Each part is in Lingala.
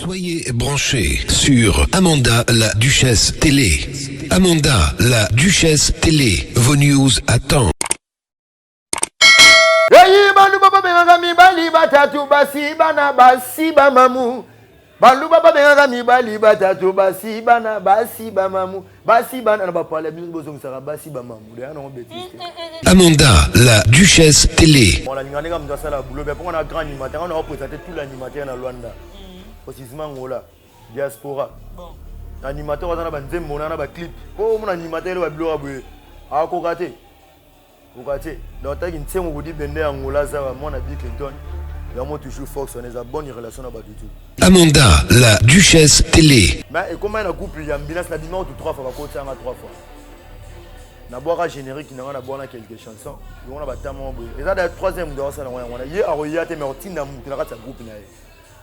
Soyez branchés sur Amanda la Duchesse Télé. Amanda la Duchesse Télé. Vos news attendent. Balu baba benga mibali batatu basi bana basi bamamu basi bana na bapala biso bozong sara basi bamamu de ana obetiste. Amanda la Duchesse Télé. On la ngane ka mdasa la boulot be pour on a grand animateur on a représenté tout l'animateur na Luanda. Précisément ngola diaspora. Bon. Animateur on a ba nzembo na ba clip. Oh mon animateur ba bilo abwe. A ko kate. Ko kate. Donc ta ki ntsengo ko di bende ngola za mon na Bill Clinton. Vraiment toujours Fox, on a une bonne relation avec tout. Amanda, la Duchesse Télé. Mais comment un couple il y a bien ça dit non tout 3 fois, côté 3 fois. Na boire générique, na na boire quelques chansons. On a battement et ça la troisième de ça on a hier a te mais na mutu na kata groupe na.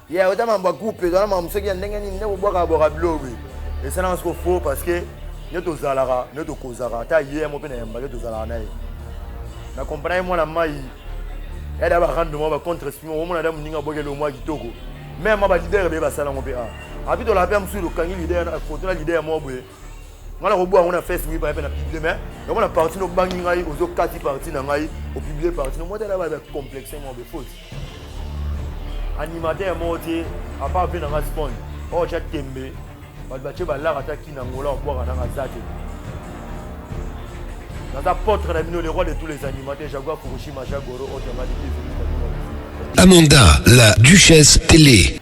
Hier autant ma couple dans ma monsieur qui ndenge ni ne boire boire blog. Et ça n'a pas faux parce que ne to zalara, ne to kozara, ta hier mo pe na yamba to zalara na. Na comprendre moi la mai. Elle a rendu moi contre-esprit au moment où on a bogué le mois qui togo même ma leader be basala ngombe a abi to la pem sur le kangi leader na photo la leader mo boye ngala ko boa on a Facebook pa na publier mais on a parti no bangi ngai ozo kati parti na ngai au publier parti no modèle ba complexe mo be faute animateur mo ti a pas bien na spawn o cha tembe ba bache ba la rata ki na ngola o boa na ngazate. Dans la porte, le roi de tous les animateurs, Jaguar, Fukushima, Jagoro, Amanda, la Duchesse Télé.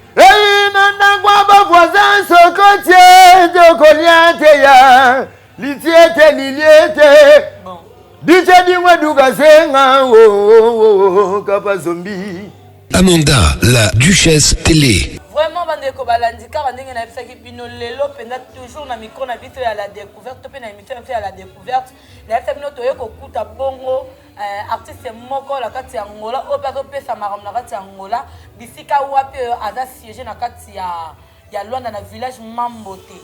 Amanda, la Duchesse Télé. Vraiment, bandeko balandika bandenge na bisaki bino lelo penda toujours na micro na biso ya la découverte pe na émission ya la découverte na bisaki bino toye kokuta bongo artiste moko la kati ya ngola o pa to pesa maram na kati ya ngola bisika wapi aza siège na kati ya Luanda na village Mambote.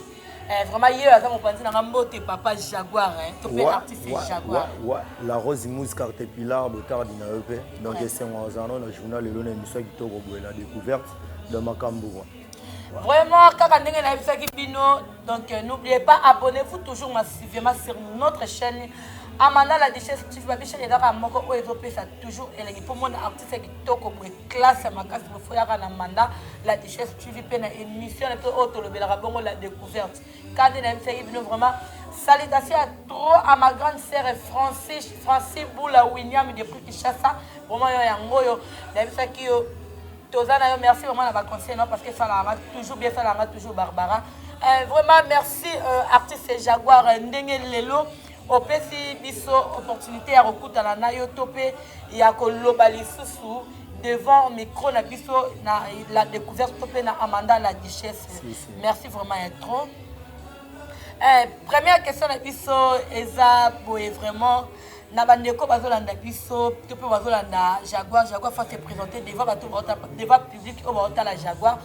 Vraiment hier aza mopanzi na Mambote papa Jaguar to pe artiste Jaguar. La Rose Mousse carte pilar botard dina EP donc c'est un journal lelo na émission qui to la découverte de Makambo. Vraiment, quand on est bino, donc n'oubliez pas, abonnez-vous toujours massivement sur notre chaîne. Amanda la Duchesse TV, ma chaîne est là, moko o Ethiopie, ça toujours et pour mon artiste qui toko pour classe ma casse pour faire Amanda la Duchesse TV pe na émission et tout autre le bela bongo la découverte. Quand on est bino vraiment salutations à trop à ma grande sœur Francis Boula William depuis Kinshasa. Vraiment yo yango yo, la bisaki yo Tozana, merci vraiment à la conseil parce que ça l'a toujours bien, ça l'a toujours Barbara. Vraiment merci artiste Jaguar Ndenge Lelo. Au PC biso opportunité à recouter la nayo topé et à kolobali sous devant micro na biso na la découverte topé na Amanda la Duchesse. Merci vraiment trop. Première question na biso eza boye vraiment na bandeko bazolanda biso to pe bazolanda Jaguar faut se présenter devant public au bota la Jaguar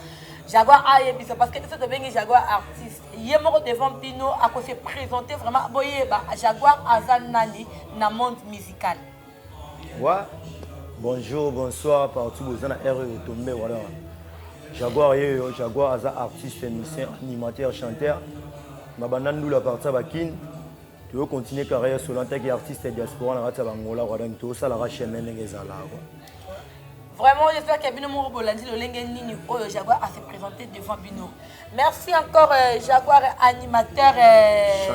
a biso parce que c'est de bengi Jaguar artiste yemoko devant bino a ko se présenter vraiment boye ba Jaguar azanani na monde musical. Ouais. Bonjour, bonsoir partout aux ana R tombé voilà. Jaguar aza artiste, musicien, animateur, chanteur. Ma banandu la partie bakin. Tu veux continuer carrière sur l'antenne qui artiste et diaspora na rata bangola rwanda to ça la chemin ngezala quoi. Vraiment j'espère que Bino Moro Bolandi le lenge nini oyo Jaguar a se présenter devant Bino. Merci encore Jaguar animateur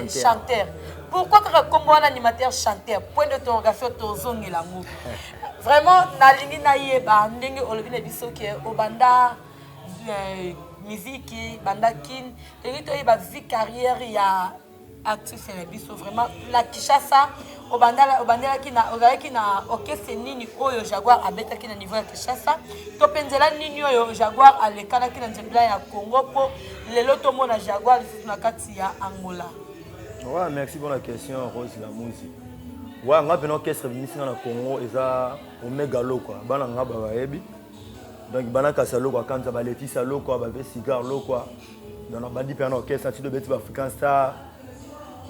chanteur. Pourquoi comme un animateur chanteur point d'interrogation tozongi la mou. Vraiment na lingi na yeba ndenge olobi na biso ke obanda musique banda kin et to yeba vie carrière ya artiste na biso vraiment la Kinshasa obandela ki na orchestre nini oyo Jaguar abetaki na niveau ya Kinshasa to penzela nini oyo Jaguar alekana ki na nzela ya Congo po lelo to mona Jaguar na kati ya Angola. Ouais, merci pour la question Rose la musique. Ouais, on a un orchestre ici dans le Congo eza omega lo quoi bana nga ba yebi donc bana kasalo quoi quand ça ba leti salo quoi ba cigare lo quoi dans la bandi pe un orchestre ti de beti africain star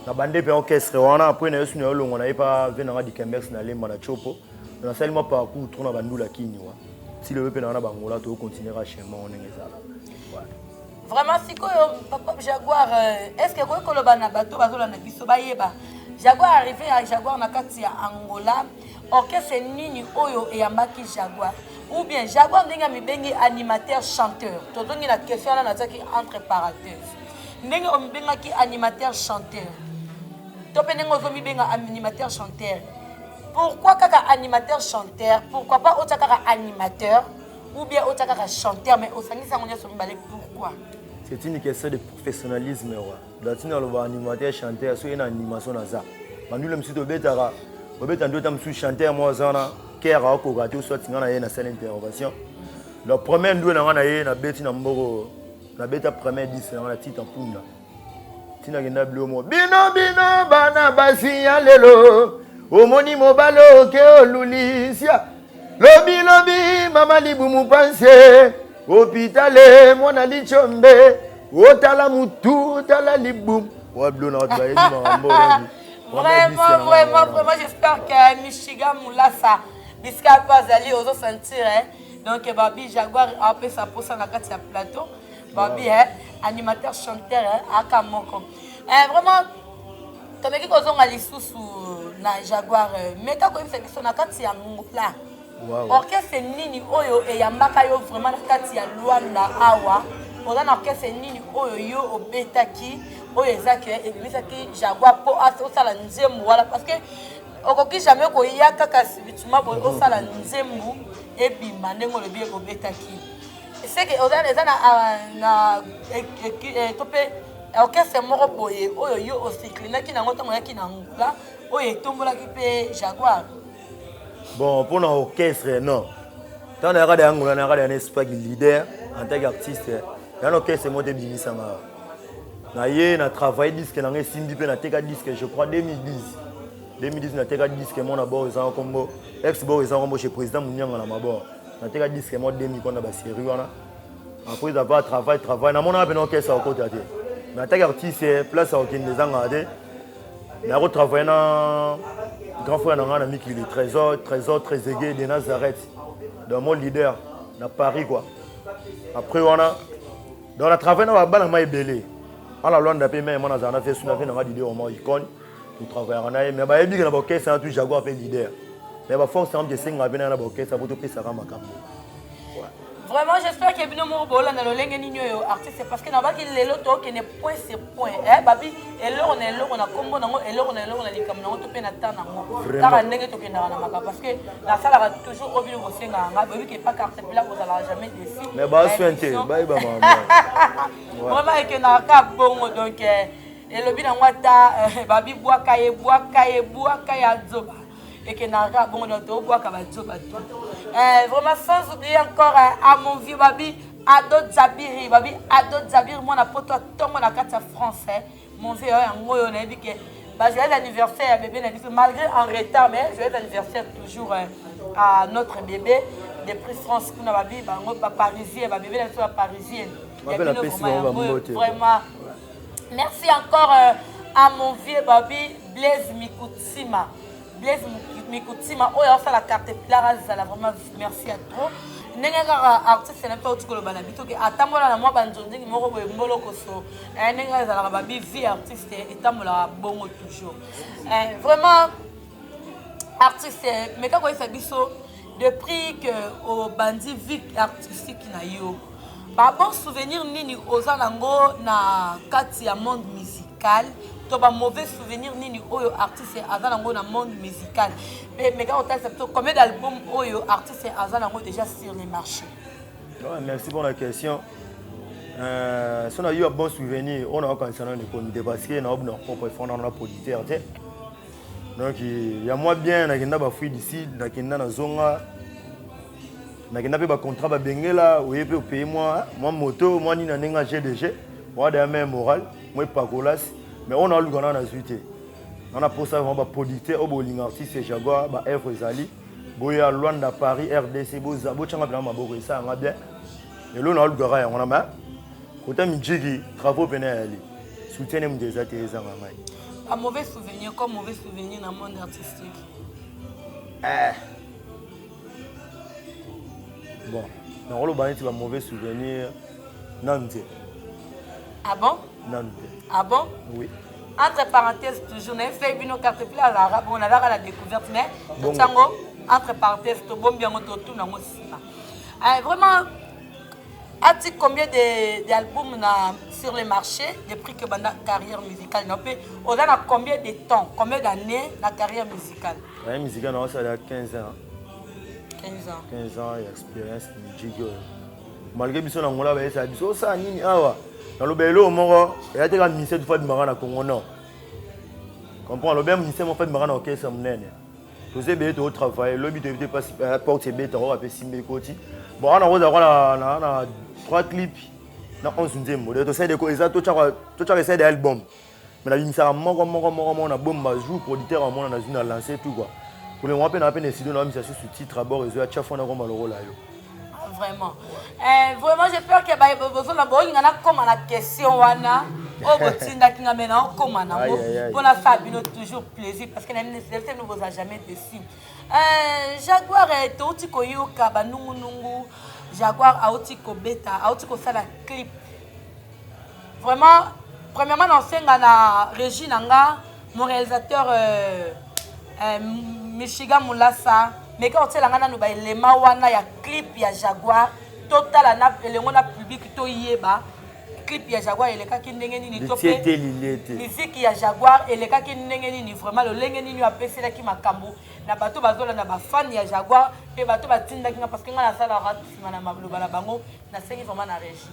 na bande pe orchestre wana après na yesu na longo na pas venanga di Kembex na lemba na chopo na seulement parcours tourna bandula kini wa si le pe na bangola to continuera chez moi on est ça ouais Vraiment, si papa Jaguar, est-ce que vous avez un bateau, Jaguar arrivé à Jaguar Nakati à Angola, orchestre Nini Oyo et Yambaki Jaguar. Ou bien Jaguar n'est mi bengi animateur chanteur. Tout le monde a question là entre parenthèses. N'est pas qui animateur chanteur. Tout le monde a mi bengi animateur chanteur. Pourquoi kaka animateur chanteur? Pourquoi pas autre kaka animateur? Ou bien autre kaka chanteur? Mais au sangi sangonia sombalé pourquoi? C'est une question de professionnalisme. Dans le animateur chanteur, c'est une animation dans ça. Nous le monsieur Betara, Betando tam sous chanteur moi zana, kera ko gato soit ngana ye na scène intervention. Le premier ndou na ngana ye na beti na mboro, na beta premier 10 na titre en punda. Tina genda blomo. Bino bino bana basi ya lelo. Omoni mobalo ke olulisia. Lobi lobi mama libumu panse. Hôpital mona lichombe. Otala mutu tala libum. Wa blona otba ye mambo. Vraiment, j'espère que Michigan Moulassa, Bisca Pazali, aux sentir, donc Babi Jaguar a fait sa pose dans le plateau. Babi, animateur, chanteur, à Kamoko. Vraiment, tu me dis qu'on a les sous na Jaguar, mais quand on fait son akati ya Moula. Orchestre Nini Oyo et Yambaka yo vraiment akati ya Luanda Awa. On a orchestre Nini Oyo yo obetaki. Oyo ezaki ebisaki Jaguar po asala nzembo wala parce que okoki jamais ko ya kaka sibituma bo osala nzembo ebima ndengo le bien obetaki c'est que ozana na topé orchestre moko boye oyo yo osiklinaki nango tango yaki na ngula oyo etombolaki pe Jaguar. Bon pour un orchestre non tant na radio ngula na radio un esprit leader en tant qu'artiste dans l'orchestre monté bimisanga. Na travaillé disque na simbi pe na teka disque je crois 2010 na teka disque mon d'abord ils ont combo ex bo ils ont combo chez président Munyanga na mabord na teka disque mon 2000 kon na ba série wana après d'avoir travail na mon na beno orchestre au côté na teka artiste place au kin des angade na retravailler na grand frère na Miki le trésor très aigué de Nazareth dans mon leader na Paris quoi après wana dans la travail na ba na mai belé. On a l'on d'appel même on a fait sur la d'idée au moins icône pour travailler en aïe mais bah il dit que la boquette c'est un tout Jaguar fait leader mais bah force c'est un de ces gars bien la boquette ça peut te faire ça comme vraiment j'espère que bino mo bola na lolenge ninyo yo artiste parce que na ba ki lelo to que ne point sur point babi eloko na kombo nango eloko na likam nango to pe na tana ngo kaka ndenge to kenda na maka parce que la salle toujours au bilo bosenga nga babi que pas carte pila vous allez jamais déçu mais bah sointé bye bye maman vraiment que na ka bongo donc elobi na ngwata babi bwaka ya zoba et que n'a bon notre bois vraiment sans oublier encore à mon vieux babi Ado Zabiri babi Ado Zabiri mon apoto tombe na carte français mon vieux en ngoyo na dit que joyeux anniversaire bébé na dit malgré en retard mais joyeux anniversaire toujours à notre bébé des prix France kuna babi ba parisien ba bébé na parisien vraiment merci encore à mon vieux babi Blaise Mikutsima Blaise Mikutsima oyo la carte plara zala vraiment merci à toi nenga artiste na pa utikolo bana bitoke atambola na mwa banjonzi moko boye mboloko so nenga zala ba vie artiste etambola bongo toujours vraiment artiste mais quand il fait biso depuis que au bandi vie artistique na yo ba bon souvenir nini ozanango na kati ya monde musical to ba mauvais souvenir nini oyo artiste azanango na monde musical mais quand on t'a combien d'albums oyo artiste azanango déjà sur les marchés. Ouais, merci pour la question. Si on a eu un bon souvenir on a concernant le comité parce que na obno propre fond na producteur donc il y a moi bien na kenda ba fui d'ici na kenda na zonga na kenda pe ba contrat ba bengela ou pe payer moi moto moi ni na nenga GDG moi de même moral moi pacolas mais on a lu qu'on a suité on a pour ça vraiment ba producteur au boling artiste Jaguar ba F Zali boya Luanda Paris RDC bo changa bien maboko ça nga bien et là on a lu gara on a ma côté mijigi travaux penali soutien même des ateliers en ngai un mauvais souvenir comme mauvais souvenir dans le monde artistique. Bon, dans le banc, tu vas mauvais souvenir. Non, Ah bon? Non. Ah bon? Oui. Entre parenthèses, toujours, on a fait une carte pile à l'arabe, on a la découverte, mais tout ça, entre parenthèses, tout bon bien, tout dans mon cinéma. Vraiment, as-tu combien d'albums sur le marché, depuis que ma carrière musicale, on a combien de temps, combien d'années la carrière musicale? La carrière musicale, ça a 15 ans. 15 ans. 15 ans d'expérience musique. Malgré que nous avons ça, ça nini dans le bélo moro, il y a des ministères de fait marana Congo non. Comprends le bien ministère de fait marana OK ça m'nene. Tous ces bêtes au travail, le but de passer porte ces bêtes on va faire simé côté. Bon on a na 3 clips na 11e modèle to c'est de quoi ça tout ça c'est des albums. Mais la ligne ça moko on a bomba jour producteur on a une lancer tout quoi. Pour le moment on a décidé on a mis ça sur titre à bord et ça chaque fois on a comme le rôle là yo. Vraiment. Vraiment, j'ai peur que vous avez comme la question wana pour la famille toujours plaisir parce que ne vous a jamais déçu. Jaguar est aussi koyoka banungu Jaguar a aussi beta a aussi sala clip. Vraiment premièrement dans la régie nanga mon réalisateur Michigan Moulassa. Mais quand on sait que les mawana ya clip ya Jaguar total na elengona public to yeba clip ya Jaguar eleka ki ndenge nini topé musique ya Jaguar eleka ki ndenge nini vraiment le lenge nini apesela ki makambo na bato bazola na ba fan ya Jaguar pe bato batinda ki parce que ngana sala rat sima na mablo bala bango na sengi vraiment na régie.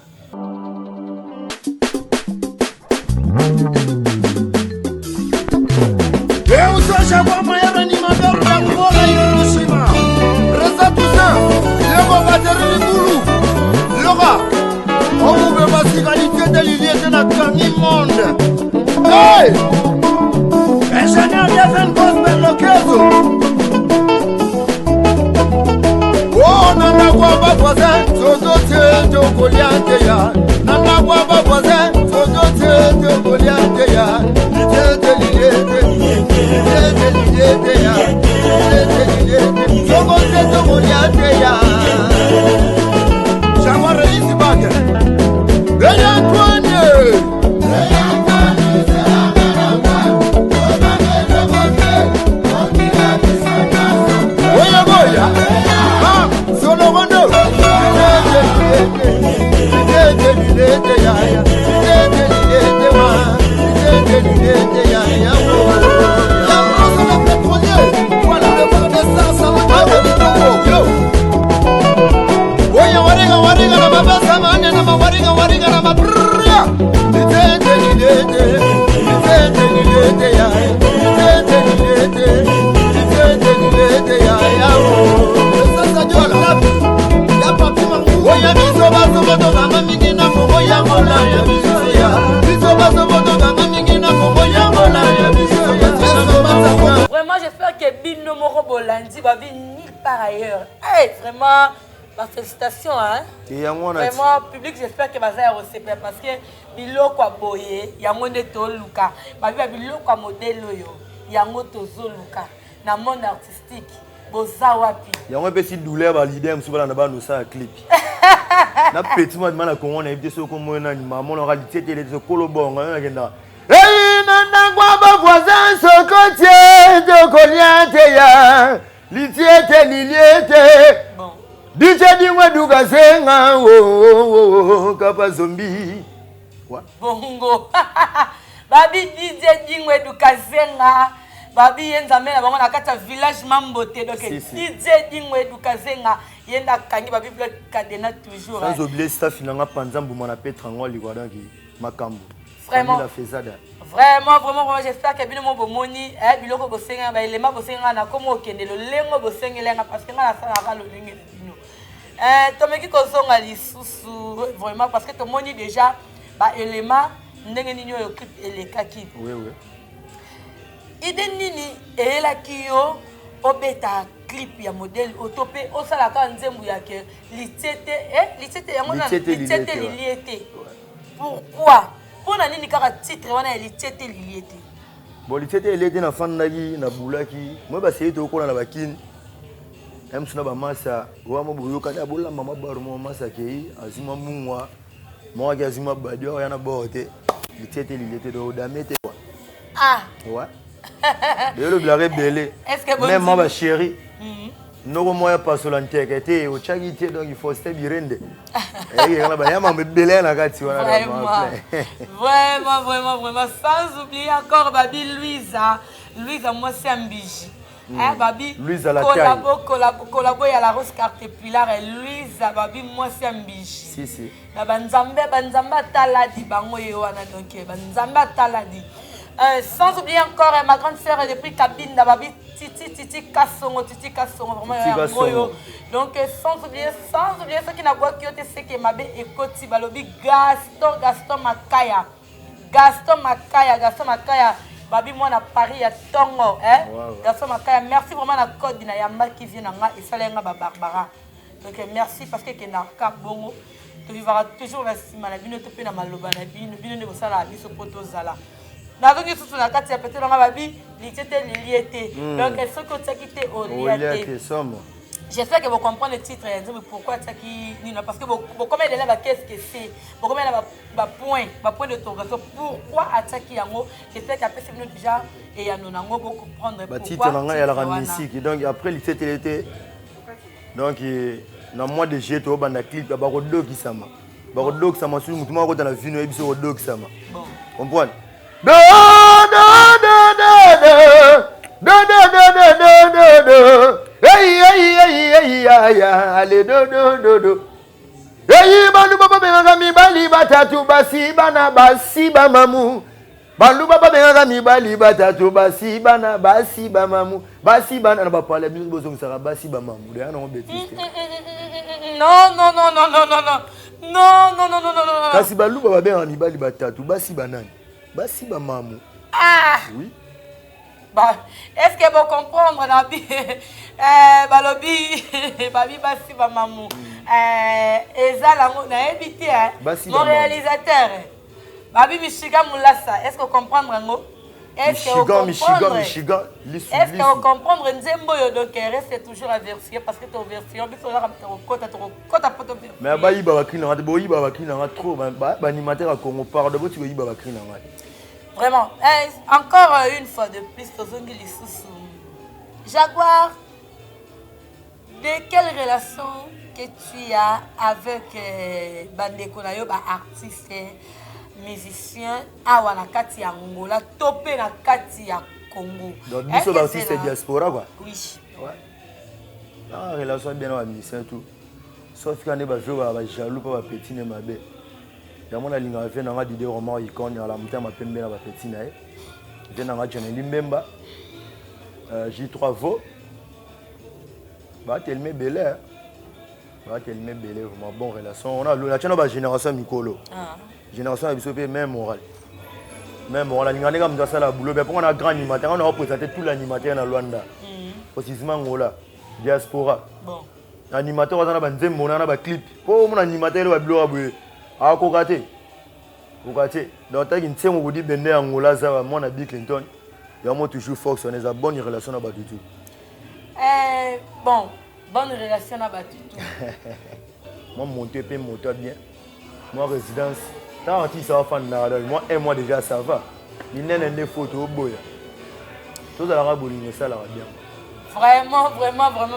Eu sou Jaguar maior animador da bola Hiroshima. Reza Toussaint, Lego Bateri Boulou. Laura, on ouvre ma cigalité de l'idée de notre monde. Hey! Ingénieur Devin Gospel Lokezo. Oh, nana kwa voisin, Zozo Tio Goliath ya. Nana kwa voisin, Zozo Tio Goliath ya. L'idée de l'idée. Vraiment, j'espère que Bino Moro Bolandi va venir nulle part ailleurs. Hey, vraiment, ma félicitation, hein. Vraiment, public, j'espère que va recevoir parce que Bilo kwa boye, yango neto luka, babi bilo kwa modèle yo, yango tozo luka, na monde artistique, boza wapi. Yango pe si douleur ba leader msuba na ba no sa clip. Na petit moi na Congo na ebité so ko mona ni maman on réalité télé so kolobonga ngenda. Hey nanda kwa ba voisin so côtier de Goliath ya. Litiete liliete. Bon. DJ dingwe duka senga o kapa zombie. Quoi? Bongo. Babi DJ dingwe duka senga. Babi yenza mena bango na kata village Mambote donc DJ dingwe duka senga yenda kangi babi bloc cadena toujours. Sans oublier staff nanga panza mbuma na Petra ngoli kwa donc makambo. Vraiment. La faisada. Vraiment, j'espère que bino mo bomoni biloko bosenga ba elema bosenga na komo okende lo lengo bosengelenga parce que ngala sala lo lengo bino. Tomeki kozonga lisusu vraiment parce que to moni déjà ba elema ndenge nini yo clip elekaki. Oui. Ide nini elaki yo obeta clip ya modèle autopé osala ka nzembu ya ke litete yango na litete liliete. Pourquoi? Pour na nini kaka titre wana litete liliete. Bon litete liliete na fandaki na bulaki. Moi ba sey to ko na bakini. Suna ba masa wa mo boyoka na bola mama baro mo masa ke azima mungwa Moi, quasiment, il y a un borté. Il était de Odamete. Ah. Ouais. Le blague belé. Est-ce que bon? Même ma chérie. Non, moi, pas sur l'antiquité. Au Tchagité, donc il faut se birende. Vraiment. Sans oublier encore Babi Louisa. Louisa, moi, c'est un bijou. Babi, Louisa, la collabo à la rose carte pilar. Louisa, Babi, moi, c'est un bijou. Si. Banzamba taladi, bango yoana, donc, banzamba taladi. Sans oublier encore ma grande sœur depuis cabine Babi Titi Kassongo, vraiment. Donc sans oublier ceux qui n'a pas qui ont été que Mabé et Koti Balobi Gaston Makaya Babi moi na Paris à Tongo Gaston Makaya, merci vraiment la code na yamba qui vient nga et salenga ba Barbara. Donc merci parce que na ka bongo tu vivras toujours la sima na bino to pe na maloba na bino ne bosala biso poto zala. Donc, ce sont les peut-être dans ma vie, donc, ce que tu as quitté au lié. J'espère que vous comprenez le titre et pourquoi tu as quitté. Parce que vous comprenez qu'est-ce que c'est, vous comprenez le point de ton réseau. Pourquoi tu as quitté. J'espère qu'après, c'est déjà et à nous comprendre pourquoi. Donc, après, le titre était. Donc, dans le mois de juillet, tu as un clip, il y a un dog qui s'est mis. Il y a un dog qui s'est mis. Tu as vu la vidéo, il y a un dog qui s'est mis. Comprends? Allez, Balu Baba Bengami Bali Batatu Basi Bana Basi Bamamu. Balu Baba Bengami Bali Batatu Basi Bana Basi Bamamu. Basi Bana n'a pas parlé de musique, ça va Basi Bamamu. Non. Kasi Balu Baba Bengami Bali Batatu Basi Banani. Basi Bamamu. Ah. Oui. Bah, est-ce que vous comprenez Nabi Balobi Babi Basi Bamamu. Eza lango na ebité mon réalisateur. Babi Michigan Moulassa, est-ce que vous comprenez ngo? Est-ce que vous comprenez? Michigan. Est-ce que vous comprenez Nzembo yo donc reste toujours à version parce que ton version biso la kota poto. Mais ba yiba bakina ngate bo yiba bakina ngate trop ba animateur à Congo pardon bo tu yiba bakina ngate. Vraiment, encore une fois de plus, Tozongi Lissousou. Jaguar, de quelle relation que tu as avec Bandeko Nayo, artiste, musicien, Awa Nakati ya Angola, topé Nakati ya Congo? Donc, nous sommes aussi cette diaspora, quoi. Oui. Ouais. La relation est bien avec musicien tout. Sauf qu'on est jaloux pour les petits et ma belle. Il y a un fait dans des romans icônes à la montagne ma pembe na petit nae. Il y a un channel Limbemba. J3 Vo. Bah tellement belle. Bah tellement belle vraiment bonne relation. On a la channel ba génération Mikolo. Génération abisopé même moral. Même moral ni ngane comme ça la boulot mais pour on a grand animateur on a représenté tout l'animateur dans Luanda. Précisément ngola diaspora. Bon. Animateur on a ba nzembo on a ba clip. Pour mon animateur ba bilo aboué. Ah, Kokate. Donc, tu as une dit Bende Angola, ça va, mon Bill Clinton. Il y a toujours Fox, on a une bonne relation à Batutu. Bon, bonne relation à Batutu. Moi, monter bien. Moi, résidence. Tant que ça va faire moi, un mois déjà, ça va. Il n'y a pas de photos. Tout ça, ça va bien. Vraiment,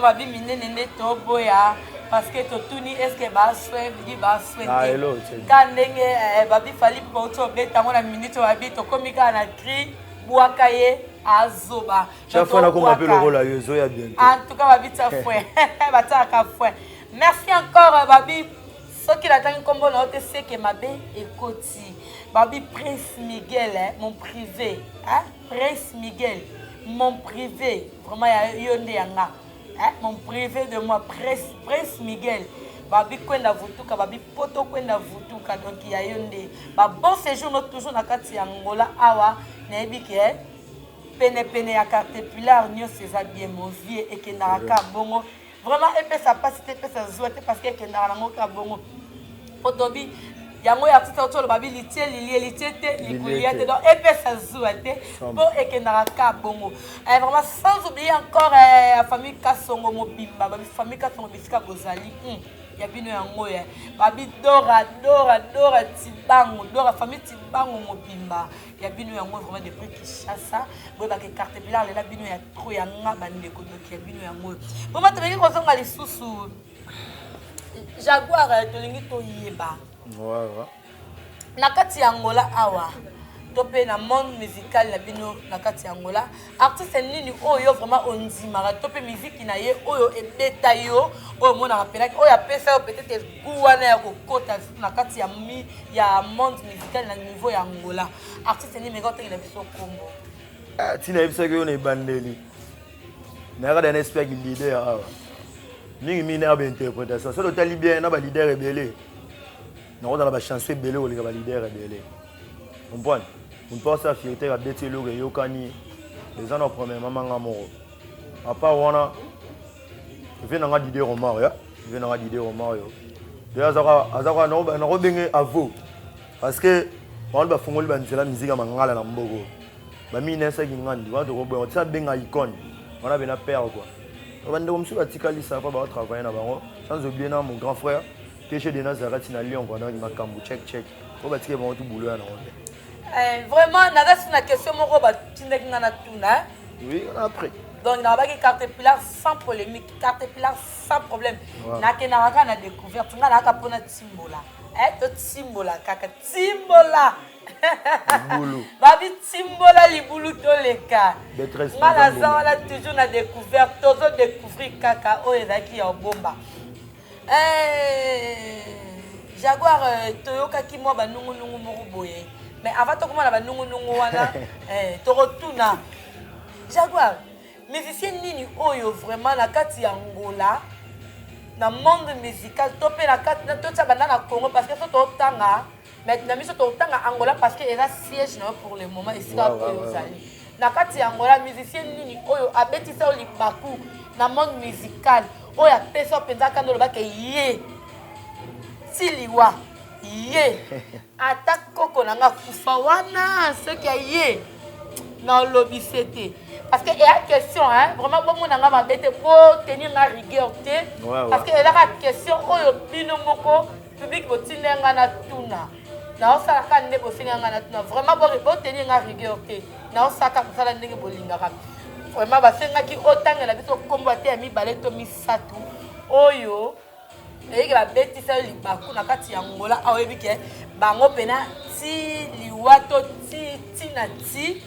Babi Minene Toboya. Parce que Totuni, est-ce que va souhaiter, il va souhaiter. Quand Babi Fali Poto beta mon minute Babi to komika na cri Bouakaye Azoba. Chaque fois qu'on appelle le rôle à Yozo ya bien. En tout cas Babi ta fouet. Bata ka fouet. Merci encore Babi. Ce qui l'attend comme bon autre c'est que Mabé et Koti. Babi Prince Miguel mon privé, Prince Miguel mon privé. Vraiment il y a yonde yanga. Mon privé de moi, Prince Miguel, Babi Kwenda Vutuka, Babi Poto Kwenda Vutuka, donc il y a yonde. Bon séjour, nous toujours dans Kati Angola, Awa, Nebiki, Pene ya carte pilar, Nyo César bien mon vie et que Naraka Bongo. Vraiment, et puis ça passe, et puis ça joue, parce que Naraka Bongo. Potobi, yango ya tita otolo babi litie likuliate donc et puis ça joue pour et que Naraka Bongo. Vraiment, sans oublier encore la famille Kassongo Mobimba, la famille Kassongo Bisika Bozali. ya bino yango ya babi Dora Tibango Dora famille Tibango mobimba ya bino yango vraiment depuis Kinshasa boy ba ke carte blanche lela bino ya trop ya ngaba ndeko donc ya bino yango bon matemeki kozonga lisusu Jaguar tolingi to yeba ouais na kati ya Angola awa topé na monde musical na bino na kati ya Angola artiste nini oyo vraiment ondimara topé musique na ye oyo ebeta yo oyo mona rappelaki oyo apesa yo peut-être guwana ya kokota na kati ya monde musical na niveau ya Angola artiste nini mega otengi na biso kombo tina yebisa ko na ebandeli na ka dana espère qu'il leader awa mingi na ba interprétation so totali bien na ba leader rebelle na ko na ba chanson rebelle ou les ba leader rebelle comprendre on pense à fierté à betelo ke yokani les gens en premier maman ngamoro à part wana vient na leader au Mario vient na leader au Mario de azaka na ko benga avo parce que on ba fongoli ba nzela musique mangala na mboko ba mine sa ngandi wa to ko bo tsa benga icône on a bien père quoi on va ndom sur atikali ça va travailler na bango sans oublier na mon grand frère Téché de Nazareth na Lyon on a makambu check on va tirer bon tout boulot na on vraiment na la question moko ba tindeki na tuna oui après donc na ba ki carte pilar sans polémique carte pilar sans problème na ke na ka na découverte nga na ka pona timbola to timbola kaka timbola boulot babi timbola libulu to leka maîtresse nga na za toujours na découverte tozo découvrir kaka o ezaki ya bomba Jaguar toyokaki mwa banungu moko boye mais avant to komona banungu wana to retourna Jaguar musicien nini oyo vraiment na kati ya Angola na monde musical to pe na kati na to tsa na Congo parce que to tanga mais na miso to tanga Angola parce que era siège na pour le moment ici à Ozali na kati ya Angola musicien nini oyo abetisa o libaku na monde musical oyo apesa penza kando ba ke ye Siliwa ye atakoko nanga kufa wana ce qui ye na lobisete parce que il y a question hein vraiment bon nanga ba bete pour tenir la rigueur parce que il y a question oyo bino moko public botinenga na tuna na osala ka ndé bosinga na tuna vraiment bon tenir la rigueur na osaka kosala ndenge bolingaka vraiment basengaki otangela biso kombo te ya mibale to misatu oyo et la bête ça libaku na kati ya Angola awebi ke bango pena ti liwato ti na ti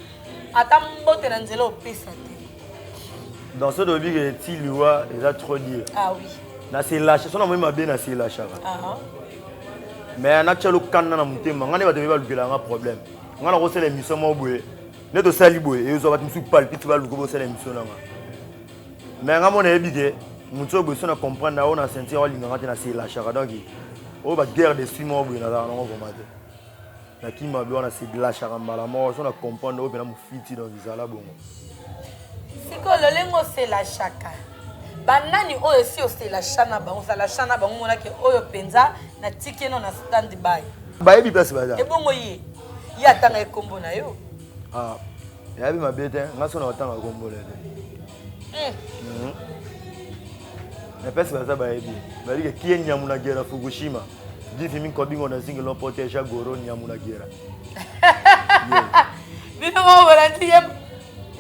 atambote na nzela opesa te dans ce dobi que ti liwa est trop dire ah oui na c'est lâche son moi bien na c'est lâche mais na tchelo kanna na mutema ngane ba deveba lukela nga problème ngana ko sele mission mo boye ne to sali boye e zo ba tmusu palpite ba luko bo sele mission na nga mais ngamo na ebige muto bo sona comprendre na ona sentir wa linga ngate na c'est lâche donc o ba guerre de sumo boye na na ngo komate na kima bo na c'est lâche mbala mo sona comprendre o pena mu fiti dans visala bongo siko lolengo c'est la chaka banani oyo si o c'est la chana ba on la chana ba ngona ke oyo penza na tikeno na stand by ba ebi place ba e bongo ye ya tanga ekombo na yo ah ya bi mabete ngaso na tanga kombo le na pesa ba ba ebi ba ri ke kiye nyamu na gera Fukushima difi min ko bingo na zingelo protéger goro nyamu na gera bino mo wala tiye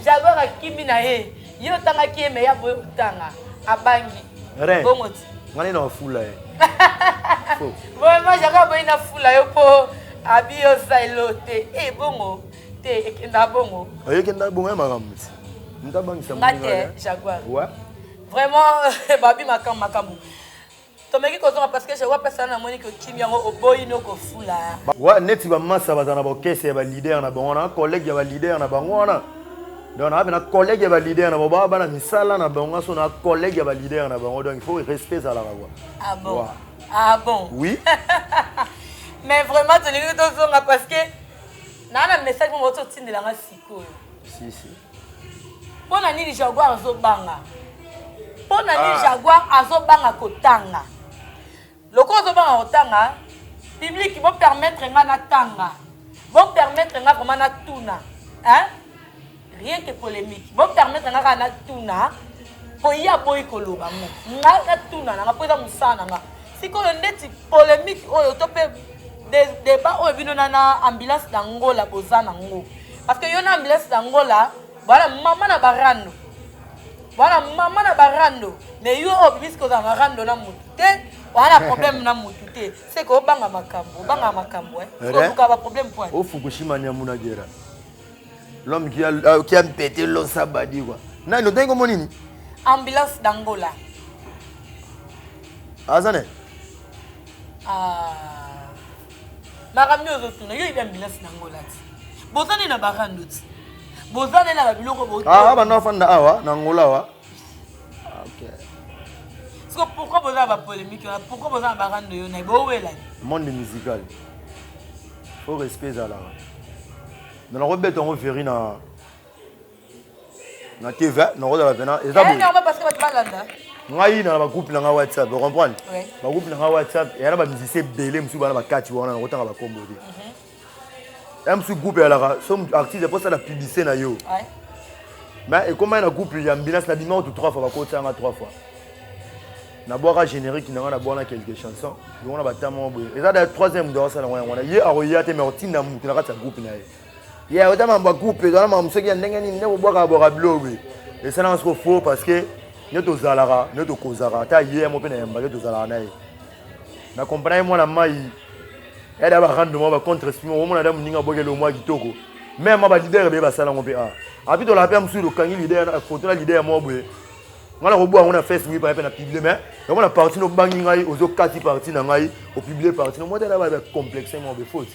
Jaguar akimi na ye yo tanga kiye me ya boyo tanga abangi bongoti ngani na fula ye vraiment Jaguar boy na fula yo po abio sailote bongo te ekenda bongo ekenda bongo ya makamusi ntabangisa mate Jaguar ouais vraiment babi makamu tomeki kozonga parce que je vois personne na moni que kimi yango oboyi no ko fula ouais neti ba massa bazana ba kese ba leader na bango na collègue ya ba leader na bango wana donc on a un collègue qui va leader na baba bana misala na bango so na collègue qui va leader na bango donc il faut respect ça la quoi ah bon ouais. Ah bon oui mais vraiment tu les deux zonga parce que na message mo moto tindela nga sikoyo si pona nini Jaguar azobanga pona nini Jaguar azobanga kotanga loko azobanga kotanga public bo permettre nga na tanga bo permettre nga vraiment na tuna hein rien que polémique bon permettre nga na tuna po ya boy koloba mo nga tuna nga poza musana nga sikoyo ndeti polémique oyo to pe débat oyo bino na ambulance d'Angola boza nango parce que yo na ambulance d'Angola voilà maman na barando mais yo obis ko za barando na mutu te wana problème na mutu te c'est ko banga makambo ko ka ba problème point au Fukushima nyamuna gera l'homme qui a pété l'eau sabadi quoi na no dengo monini ambulance d'Angola azane makambo ozotuna yo ibe ambulance d'Angola bozane na barando ti bozane na babiloko boto bana fanda awa na Angola wa OK pourquoi vous avez une polémique? Pourquoi vous avez un de monde musical. Faut respect ça là. Mais on rebête on fait na TV, on regarde maintenant et ça. Non parce que tu parles là. Ngai na ba groupe na WhatsApp, vous comprenez? Ba groupe na WhatsApp, et y a ba musicien belé musu bana ba kati wana na otanga ba kombo. Musu groupe là, som artiste pour ça la publicité na yo. Mais et comment na groupe ya ambulance na bima 3 fois ba kota nga 3 fois. Na boira générique na na boire quelques chansons on a batamo boy et ça le troisième de ça on a hier aroya te mais otina mutu na kata groupe na ye ya otama ba groupe dans ma msoki ya ndenge nini ne boira boira blowe et ça n'a pas faux parce que neto zalara neto kozara ta hier mo pe na yamba neto zalara na ye na comprendre moi na mai et da ba rendre moi ba contre esprit mo na da muninga bogelo moi kitoko même ma ba leader be ba sala mo pe abi to la pe msu lo kangi leader na photo la leader mo boy on a rebu on a fait oui par publier mais on a parti no bangi ngai ozo kati parti na ngai au publier parti no modèle là complexe mo be faute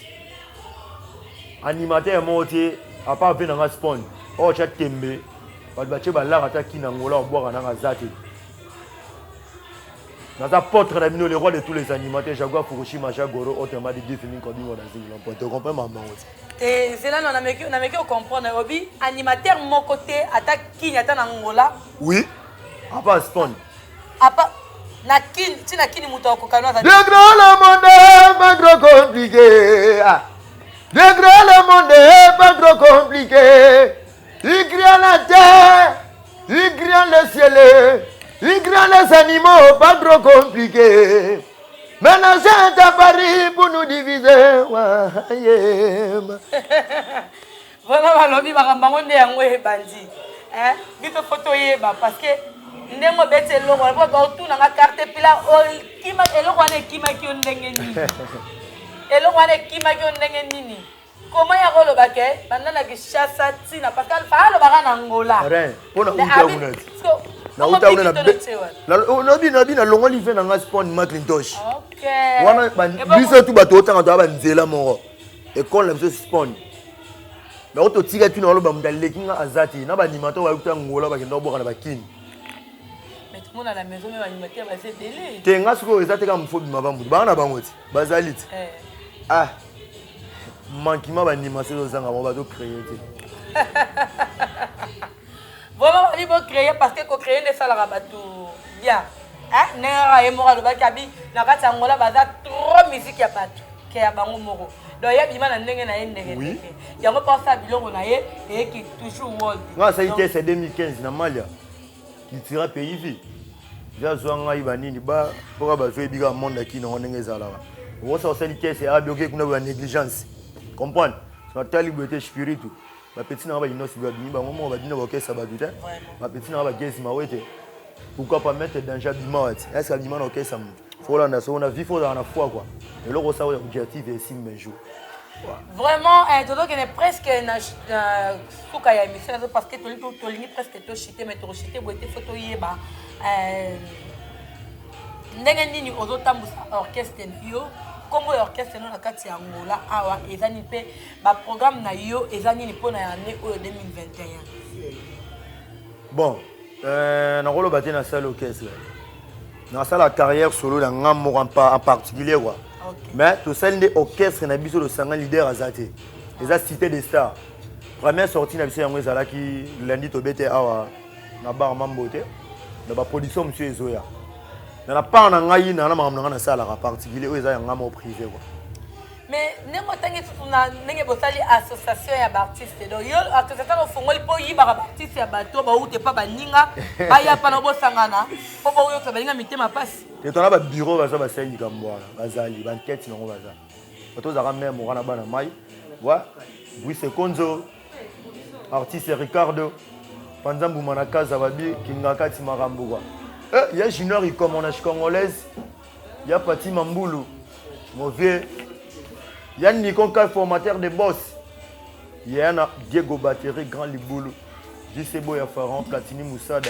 animateur monté à part venir na spawn oh chat tembe ba bache ba la rata ki na ngola boire na ngazate na za porte na bino le roi de tous les animateurs Jaguar Fukushima Jagoro autrement dit défini comme on a dit tu comprends maman et c'est là on a mécu comprendre obi animateur mon côté attaque ki nyata na ngola oui. À part spawn. À part nakini, tu nakini muta okokano za. Le monde est pas trop compliqué. Le monde est pas trop compliqué. Il crie à la terre, il crie à le ciel, il crie à les animaux, pas trop compliqué. Maintenant c'est à Paris pour nous diviser. Voilà balobi bakamba nde yango ebandi. Bito photo yeba parce que ndemo bete longo ba tout na carte pila kima eloko ane kima ki ndenge nini eloko ane kima ki ndenge nini comment ya rolo bake bandana ki chassa tina parce que fa lo baka na Angola rien pona uta una na bina longo live na spawn Macintosh OK wana biso tu bato otanga to abanzela moko e kon la biso spawn na auto tika tu na lo ba mdalekinga azati na ba animateur ba uta Angola ba kendo boka na bakini mon à la maison mais animateur va se délai tenga siko ezate ka mfobi mabambu bana bangoti bazalit manquement ba animation zanga ba to créer te vraiment il faut créer parce que ko créer ne sala bato bien nera e mora lo ba kabi na kata ngola baza trop musique ya bato ke ya bango moko donc ya bima na ndenge na ndenge yango pensa biloko na ye et qui toujours world moi ça été c'est 2015 na Malia il tira pays vie déjà zwanga ibanini ba pour ba zo ebiga monde qui na ndenge zala on ça c'est que c'est abioke kuna ba négligence comprendre ça ta liberté spirituelle ba petit na ba inosi ba bini ba moment ba dina ba kesa ba duta ba petit na ba gesi ma wete pourquoi pas mettre danger bima est-ce que bima na kesa mu faut là na so on a vie faut dans la foi quoi et là ça objectif et sim mais jour vraiment todo que est presque na suka ya émission parce que to ligne presque to chité mais to chité boité photo yeba ndenge nini ozotambusa orchestre yo kombo ya orchestre na kati ya Angola awa ezani pe ba programme na yo ezani ni pona ya année 2021 bon na rolo baté na salle orchestre na salle carrière solo na ngamo en particulier quoi. Mais tout ça l'orchestre orchestre na biso le sangan leader azate les a cité des stars première sortie na biso yango ezala ki lundi to bete awa na bar mambote na ba production monsieur Ezoya na la part na ngai na makambo na sala particulier o eza yanga mo privé quoi Mais nengo tangi tuna nenge bosali association ya artiste donc yo association ofongoli po yiba ba artiste ya bato ba ute pa baninga ba ya pa na bosangana po ba yo balinga mitema pasi te tona ba bureau baza ba sengi kambwana bazali ba enquête nango baza bato za ramé mo kana bana mai wa Louis Sekonzo artiste Ricardo Panzambu Manakaza babi kingakati marambo kwa il y a Junior comme on a congolaise il y a Pati Mambulu mauvais il y a Nikon Kal formateur de boss il y a Diego Battery Grand Liboulou Gisebo ya Faran Katini Moussada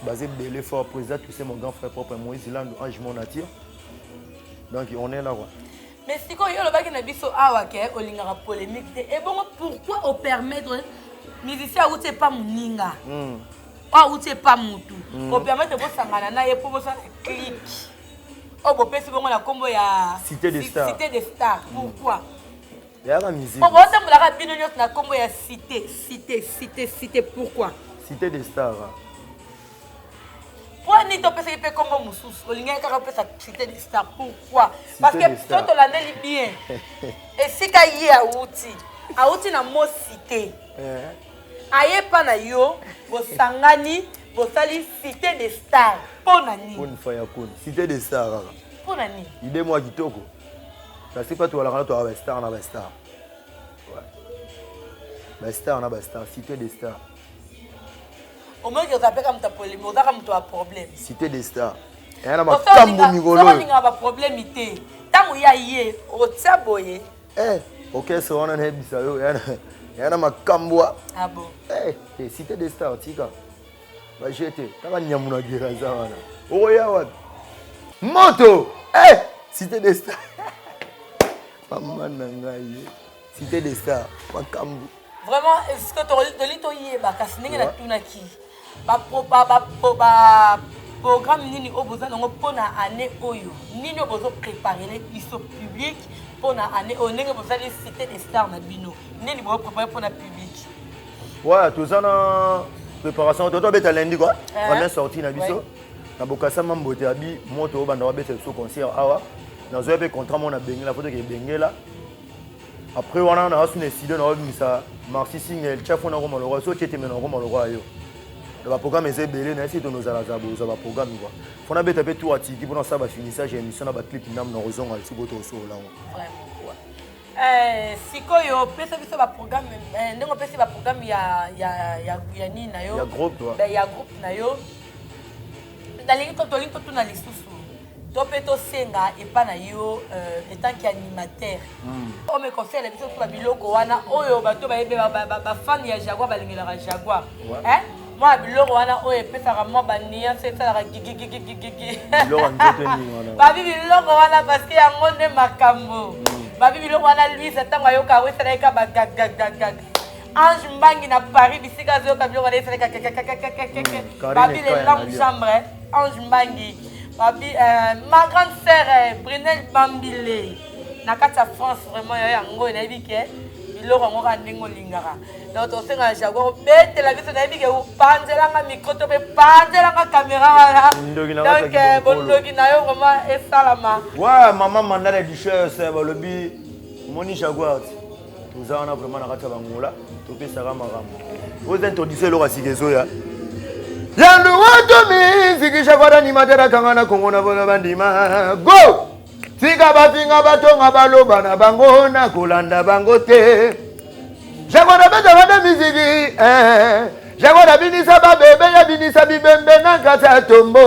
basé de l'effort président tout c'est mon grand frère propre Moïse Land Ange Monatir donc on est là quoi. Mais si quand yo le baki na biso awa ke olingaka polémique et bon pourquoi on permettre musicien ou c'est pas muninga ou c'est pas mutu on permettre bo sangana na ye po bo sa clip oh bo pesi bongo na kombo ya Cité des Stars. Cité des Stars pourquoi il y a la musique bon on semble la bino nyot na kombo ya cité pourquoi Cité des Stars pourquoi ni to pesi pe kombo mususu olinga ka pesa Cité des Stars pourquoi parce que toto la neli bien et si ka yi auti na mo cité aye pa na yo bosangani bosali Cité des Stars pona ni pour une fois ya kon Cité des Stars pona ni idée moi kitoko ça c'est pas toi la kana toi ba star na ba star ouais ba star na ba star Cité des Stars au moins que ça peut comme ta polémique on a comme toi problème Cité des Stars et na ma kambo migolo ça on a pas problème ité tango ya yé o tia boye OK so on a bisa yo ya na makambo ah bon Cité des Stars tika ba jeter kama nyamuna gira za wana oya wa moto Cité des Stars maman ngai Cité des Stars makambo vraiment est-ce que to lito yé ba kasninga na tunaki ba programme nini oboza nango pona année oyo nini obozo préparer les biso public pona année oyo ndenge bozali Cité des Stars na bino nini bo préparer pona public ouais tout ça na préparation toto beta lundi quoi première sortie na biso na bokasa mambote abi moto banda wa beta so concert awa na zo pe contrat mon na bengela photo ke bengela après on a reçu une décision na misa Marcy Singel chef on a comme le roi so tete mena comme le roi yo le programme est belé na sito nos ala zabo za ba programme quoi on a beta pe tout atiki pour ça ba finissage émission na ba clip nam na raison al siboto so là sikoyo pesa biso ba programme ndenge pesa ba programme ya nini na yo ya groupe ya groupe na yo dalingi to na lisusu to pe to senga et pas na yo étant qu'animateur on me conseille la biso to ba biloko wana oyo bato ba yebe ba fan ya Jaguar balingela Jaguar moi biloko wana oyo pesa ka moi ba nia c'est ça la gigi biloko nzoto ni wana ba biloko wana parce que yango nde makambo babi biloko wana lui tango ayoka weseleka ba gag Ange Mbangi na Paris bisika zoyoka biloko wana eseleka babi les lampes chambre Ange Mbangi babi ma grande sœur Brunel Bambile na kati ya France vraiment yo yango nayebi ke biloko yango ka ndenge olingaka donc tosenga Jaguar betela biso nayebi ke opanzelanga micro to mpe panzelanga caméra wana donc bondoki na yo vraiment esalama ouais maman mandala duchesse balobi moni Jaguar toza wana vraiment na kati ya bangola topesaka makambo oza introduce eloko asikezo ya yandu watomi ziki Jaguar animateur akanga na kongo na bona bandima go tika bafinga batonga baloba na bango na kolanda bango te Jaguar beta bana miziki Jaguar binisa babebe ya binisa bibembe na kati ya tombo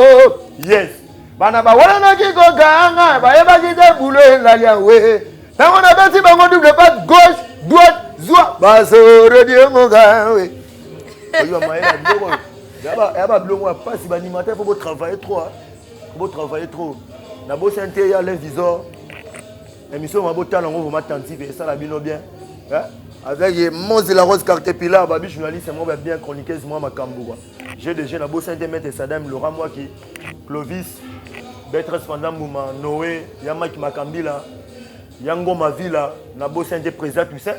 yes bana bawala na kikokanga bayeba kite bulo elalia we tango na beti bango double pas gauche droite droite basoro diongo gawe oyo maela biloko yaba biloko pas si animateur faut travailler trop na bo santé ya l'invisor émission ma bo talent on va attentif et ça la bino bien avec Mose la Rose Cartepila babi journaliste moi bien chroniqueuse moi makambo j'ai déjà na bo santé mettre Sadam Laurent moi qui Clovis Beatrice Pandambouma Noé Yamaki Makambila Yango Mavila na bo santé président tout ça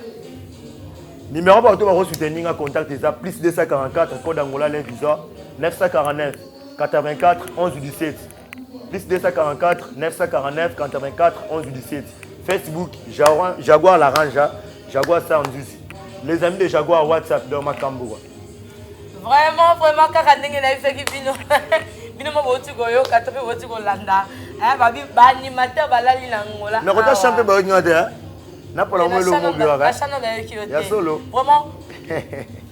numéro pour toi soutenir contact ça plus 244 code Angola l'invisor 949 84 11 17 plus 244 949 84 11 17 Facebook, Jaguar Laranja, Jaguar Sanduzi. Les amis de Jaguar WhatsApp dans ma Camboura. Vraiment, kaka ndenge na yebisaki bino. Bino mo boti goyo, katope boti golanda. Babi ba animateur balali na ngola. Mais quand chanter ba ngade hein. Na pour la mo lo mo biwa. Ya solo. Vraiment.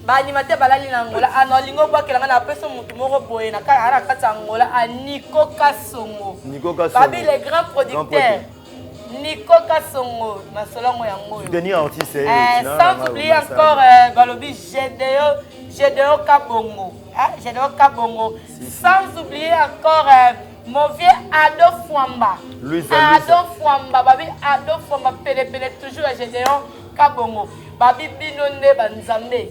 Ba animateur balali na ngola. Ano lingo ba kelanga na peso mutu moko boye na kala ara kata ngola a Nico Kasongo. Babi les grands producteurs. Nico Kasongo, na solongo yango. Denis artiste. Sans oublier encore Balobi Gédéo Kabongo. Gédéo Kabongo. Sans oublier encore mon vieux Ado Fouamba. Ado Fouamba, babi Ado Fouamba, pele toujours à Gédéo Kabongo. Babi Binonde Banzambe.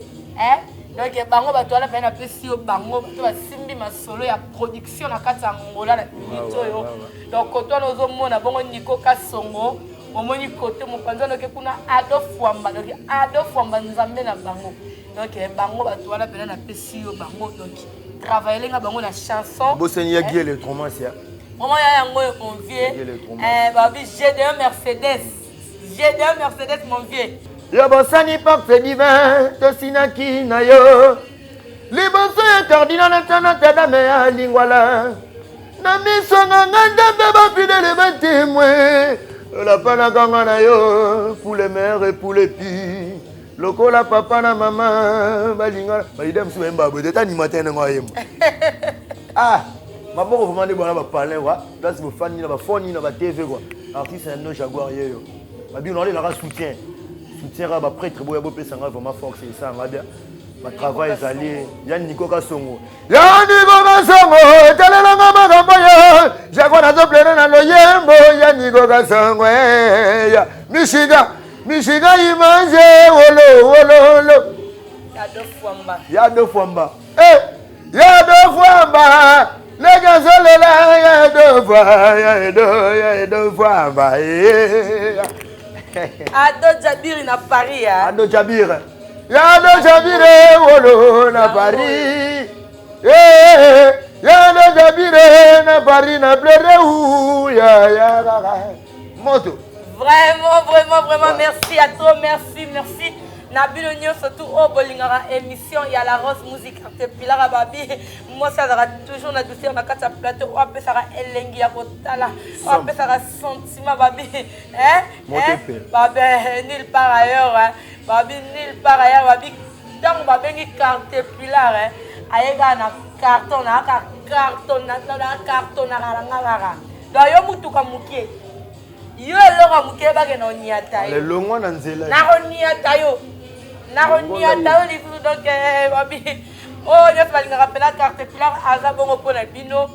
Donc bango bato ala pena pesi yo bango to simbi masolo ya production na kati ya ngola na mito yo. Donc koto nozo mona bongo Nico Kasongo. Omoni côté mon panzo no ke kuna Ado Fouamba. Donc Ado Fouamba Nzambe na bango. Donc bango bato ala pena na pesi yo bango donc travailler nga bango na chanson. Bosenya Guy le Tromancia. Vraiment ya yango mon vieux. Babi Gédéon Mercedes. Gédéon Mercedes mon vieux. Ya bosani porte divin to sinaki na yo. Liboso ya cardinal na tana tadame ya lingwala. Na miso nganga ba fidèle ba témoin. La pana kanga na yo pour les mères et pour les filles. Lokola papa na maman balinga ba idem su emba bo teta ni matin ngo yem. Maboko vraiment de bona ba parler wa. Place bo fan ni na ba phone ni na ba TV quoi. Artiste no Jaguar yo. Babi on la soutien. Soutien ba prêtre boya bo pesa nga vraiment force c'est ça nga bien. Ba travail zali ya Nico Kasongo. Ya Nico Kasongo talela nga makambo yo. Jaguar na zo plena na loyembo ya Nico Kasongo ya. Mishiga imanje wolo. Ya do Fouamba. Ya do Fouamba. Les zolela ya do Fouamba. Ado Jabir na Paris. Ado Jabir. Ya do Jabir wolo na Paris. Ya do Jabir na Paris na pleure ou ya moto. Vraiment, merci à toi, merci. Nabilo surtout au Bolingara émission, il y a la Rose Musique Artepilara Babi. Moi, ça sera toujours na douceur na kata plateau. On appelle ça Elengi ya Kotala. On appelle ça sentiment Babi. Babi, nulle part ailleurs. Babi, nulle part ailleurs. Babi, tant Babi Cartepilara. Aïega na carton, na carton, na rangara. D'ailleurs, mutuka mukie. Yo eloko muke bage na oniata yo. Le longo na nzela. Na oniata yo. Liku donc babi. Oh, yo balinga rapela carte pila aza bongo pona bino.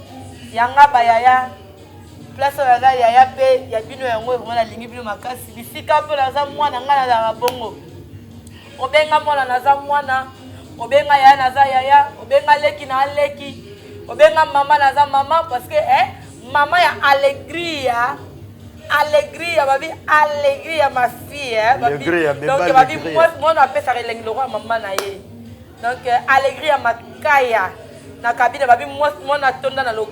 Yanga bayaya. Place na yaya pe ya bino yango vraiment na lingi bino makasi. Bisika pe na za mwana ngana na bongo. Obenga mwana na za mwana. Obenga yaya na za yaya. Obenga leki na leki. Obenga mama na za mama parce que mama ya alegria. Alegria, babi, alegria ma fille, babi. Donc babi, moi on appelle ça le roi maman na ye. Donc alegria ma kaya. Na cabine babi, moi on attend dans le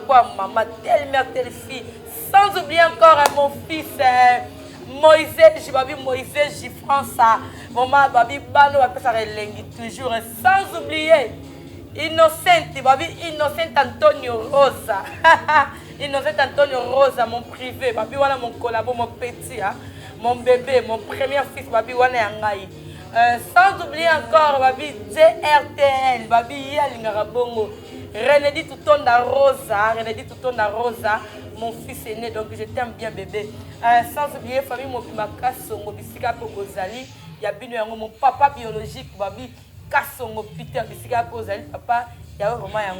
quoi maman, telle mère, telle fille. Sans oublier encore mon fils Moïse, babi Moïse Gifrança. Maman babi bano appelle ça lengi toujours. Sans oublier Innocente, babi Innocente Antonio Rosa. Innocent Antonio Rosa, mon privé, babi wana mon collabo, mon petit, mon bébé, mon premier fils, babi wana yangai. Sans oublier encore babi JRTL, babi Yalingara Bongo, Renédi Toutonda Rosa, mon fils aîné, donc je t'aime bien bébé. Sans oublier famille mon pimaka songo bisika Pogozali, yabino yango mon papa biologique, babi Kasongo Peter bisika Pogozali, papa. Il y a vraiment un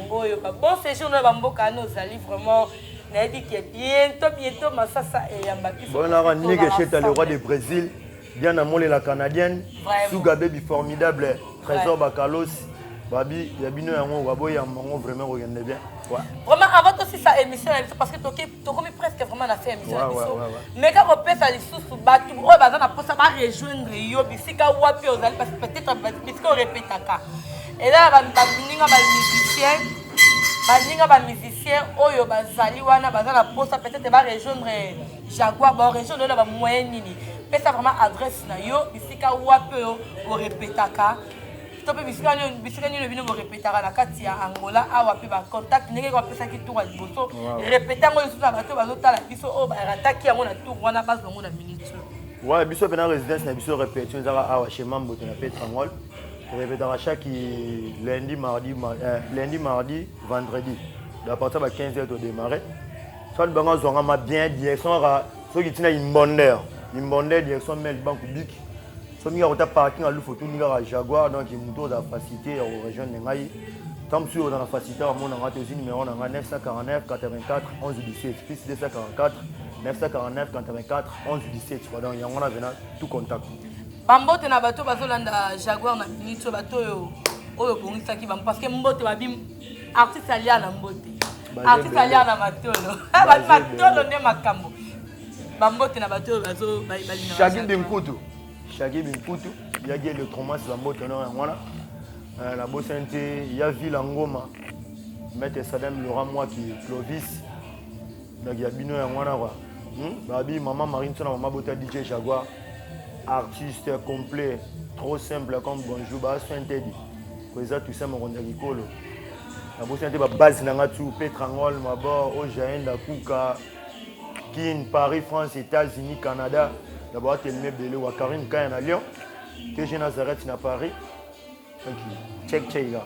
bon séjour dans Bamboka, nous allons vraiment. On a dit que bientôt, Massassa et Yambaki. Bon, on a le roi du Brésil, bien à la canadienne, Souga Baby formidable, Trésor Bakalos, Babi, Yabino Yango, Wabo Yamango, vraiment, regardez bien. Vraiment, avant aussi sa émission, parce que tu as presque vraiment fait émission. Mais quand on fait ça, les sous Batu, on va rejoindre Yobi, si on va parce que peut-être qu'on répète ça. Et là, les musiciens, oyo bazali wana bazala posa peut-être ba rejoindre Jaguar ba région de la moyenne nini mais ça vraiment adresse na yo bisika wape o répétaka to pe bisika ni le bino mo répétaka na kati ya Angola awa pe ba contact ndenge ko pesa ki tour liboso répéter ngo lisusu na bato bazotala biso o ba rataki yango na tour wana base ngo na minute ouais biso pe na résidence na biso répétition zaka awa chez Mambo na Petrangol répétera chaque lundi mardi vendredi à partir de 15h de démarrer soit bango zonga ma bien direction ra so ki tina imbonder direction mel banque publique so mi ka parking à l'ufo tout ni ka Jaguar donc moto da facilité au région ngai tam sur dans la facilité au monde ngate aussi numéro na 949 84 11 17 plus 244 949 84 11 17 donc yango na vena tout contact bambote na bato bazolanda Jaguar na minute bato oyo bongisaki bam parce que mbote babim artiste alia na mbote artiste alia na matolo matolo ne makambo bambote na bato bazo balina Shaggy Binkutu yagi le tromas bambote na wana la bosente ya ville ngoma Maître Sadam Laurent moi qui Clovis donc ya bino ya wana kwa babi maman Marine sona maman bota DJ Jaguar artiste complet trop simple comme bonjour ba so interdit ko za tout ça mon rondakikolo la bosente ba base na ngatu Petrangol mabor au Jaenda Kuka Kin Paris France États-Unis Canada d'abord tellement belé wa Karine Kaya na Lyon que je Nazareth na Paris donc check là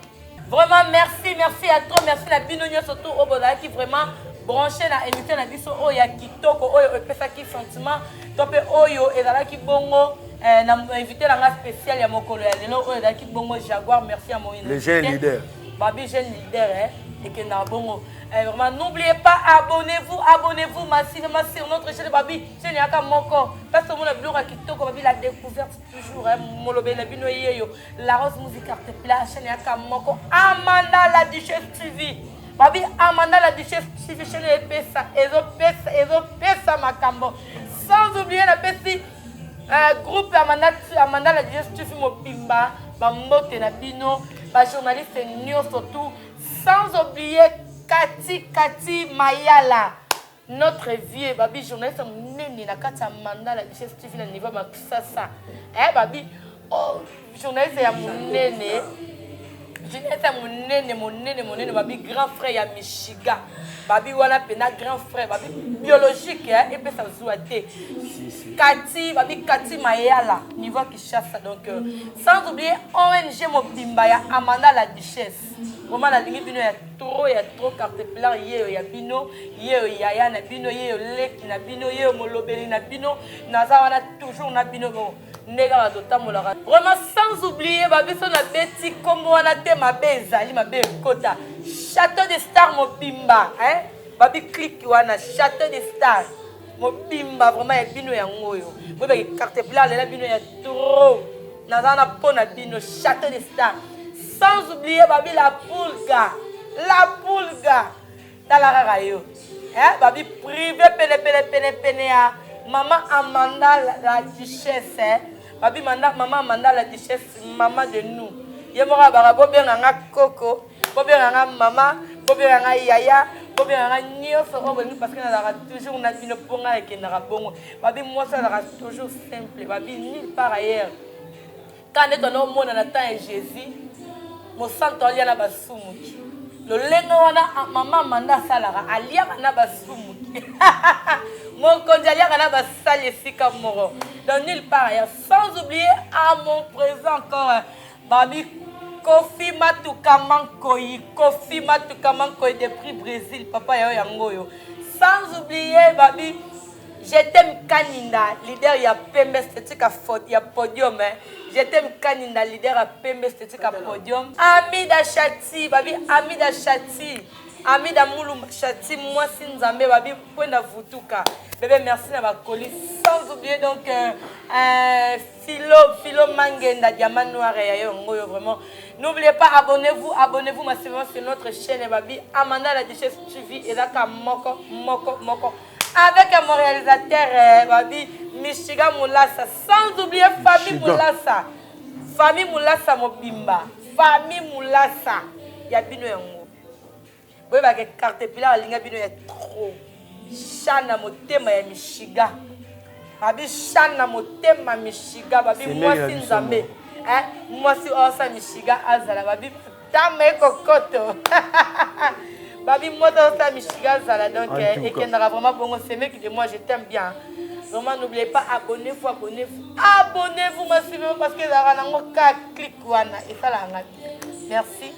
vraiment merci à toi merci la binonio surtout au boda qui vraiment branché na émission na biso oya kitoko oyo pesa ki sentiment topé oyo ezala ki bongo na invité la spécial ya mokolo ya lelo oyo ezala ki bongo Jaguar merci à mon le jeune leader babi jeune leader et que na bongo vraiment n'oubliez pas abonnez-vous massivement sur notre chaîne babi chaîne yaka moko parce que mon blog kitoko babi la découverte toujours molobe na bino yeyo la rose musique arte plat chaîne yaka moko Amanda la Duchesse TV babi Amanda la Duchesse TV chaîne pesa pesa makambo sans oublier la pesi groupe Amanda la Duchesse TV mobimba bambote na bino ba journaliste news surtout sans oublier Kati Mayala notre vieux babi journaliste munene na kati Amanda la Duchesse TV na niveau makisasa babi journaliste ya munene monene babi grand frère ya Michigan babi wana pena grand frère babi biologique et puis ça zouate Kati Mayala niveau Kinshasa donc sans oublier ONG mobimba ya Amanda la Duchesse vraiment la ligne bino ya trop carte plein yeyo ya bino yeyo yaya na bino yeyo leki na bino yeyo molobeli na bino naza wana toujours na bino bon nega ba totamolaka vraiment sans oublier babiso na beti kombo wana te mabe ezali mabe kota Château de Star mobimba babi click wana Château de Star mobimba vraiment ya bino ya ngoyo bobe carte plein la bino ya trop naza na pona bino Château de Star sans oublier babi la pulga dans la radio babi privé pene ya maman Amanda la Duchesse babi maman Amanda la Duchesse maman de nous yemora bara bobenga nga koko bobenga nga mama bobenga nga yaya bobenga nga nyoso obeni parce que na toujours na bino ponga et na bongo babi moi ça sera toujours simple babi nulle part ailleurs quand est on au monde na temps Jésus mon santo alia na basumuki le lengo wana maman Amanda salara alia na basumuki mon konjalia na basali sika moro dans nulle part ailleurs sans oublier à mon présent encore babi Kofi Matukamankoyi depuis Brésil papa yangoyo sans oublier babi je t'aime Kaninda leader ya Pembe esthétique à faute ya podium je t'aime Kaninda leader à Pembe esthétique à podium Amida Chati babi Amida Chati Amida Moulou Chati moi si nzambe babi point vutuka bébé merci na ba colis sans oublier donc Philo Mangenda diamant noir ya ngoyo vraiment n'oubliez pas abonnez-vous massivement sur notre chaîne babi Amanda la Duchesse TV et là moko avec mon réalisateur babi Michigan Moulassa sans oublier famille Moulassa mobimba famille Moulassa ya bino yango boye ba carte pila linga bino ya trop Chana motema ya Michiga. Babi chana motema Michiga. Babi moi si nzambe. Moi si osa Michiga azala. Babi tame kokoto. Babi moi osa Michiga azala. Donc et qu'il n'aura vraiment bon c'est mec de moi je t'aime bien. Vraiment n'oubliez pas abonnez-vous. Abonnez-vous massivement parce que la rango ka clic wana et ça la ngati. Merci.